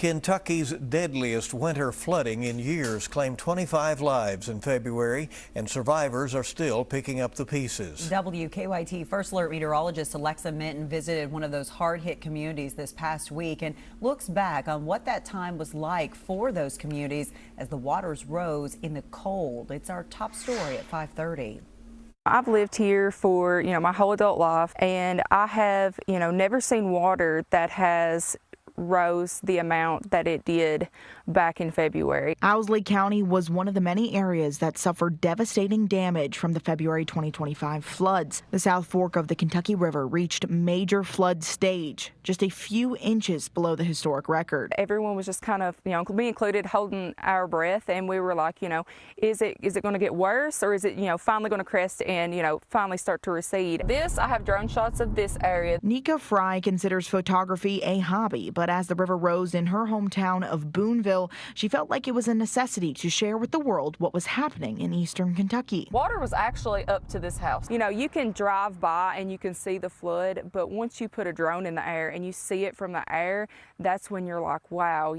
Kentucky's deadliest winter flooding in years claimed 25 lives in February, and survivors are still picking up the pieces. WKYT First Alert meteorologist Alexa Minton visited one of those hard-hit communities this past week and looks back on what that time was like for those communities as the waters rose in the cold. It's our top story at 5:30. I've lived here for, my whole adult life, and I have, never seen water that has rose the amount that it did back in February. Owsley County was one of the many areas that suffered devastating damage from the February 2025 floods. The South Fork of the Kentucky River reached major flood stage, just a few inches below the historic record. Everyone was just kind of, me included, holding our breath, and we were like, is it going to get worse, or is it, finally going to crest and, finally start to recede? I have drone shots of this area. Nika Fry considers photography a hobby, but as the river rose in her hometown of Boonville, she felt like it was a necessity to share with the world what was happening in eastern Kentucky. Water was actually up to this house. You can drive by and you can see the flood, but once you put a drone in the air and you see it from the air, that's when you're like, wow,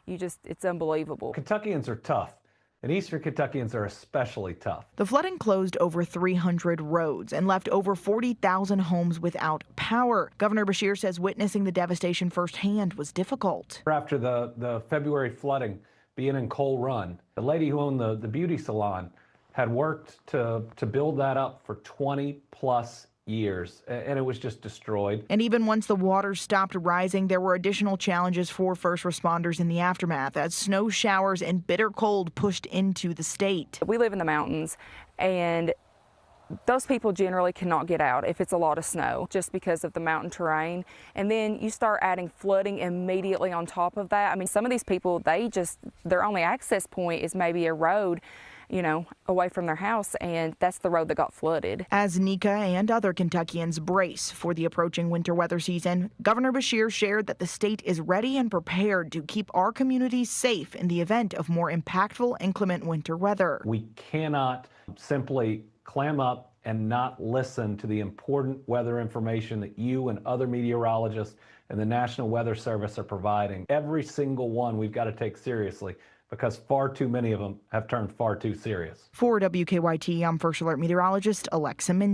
it's unbelievable. Kentuckians are tough, and eastern Kentuckians are especially tough. The flooding closed over 300 roads and left over 40,000 homes without power. Governor Beshear says witnessing the devastation firsthand was difficult. After the February flooding, being in Coal Run, the lady who owned the beauty salon had worked to build that up for 20 plus years, and it was just destroyed. And even once the water stopped rising, there were additional challenges for first responders in the aftermath as snow showers and bitter cold pushed into the state. We live in the mountains, and those people generally cannot get out if it's a lot of snow just because of the mountain terrain. And then you start adding flooding immediately on top of that. I mean, some of these people, their only access point is maybe a road, away from their house, and that's the road that got flooded. As Nika and other Kentuckians brace for the approaching winter weather season, Governor Beshear shared that the state is ready and prepared to keep our communities safe in the event of more impactful inclement winter weather. We cannot simply clam up and not listen to the important weather information that you and other meteorologists and the National Weather Service are providing. Every single one we've got to take seriously, because far too many of them have turned far too serious. For WKYT, I'm First Alert meteorologist Alexa Minton.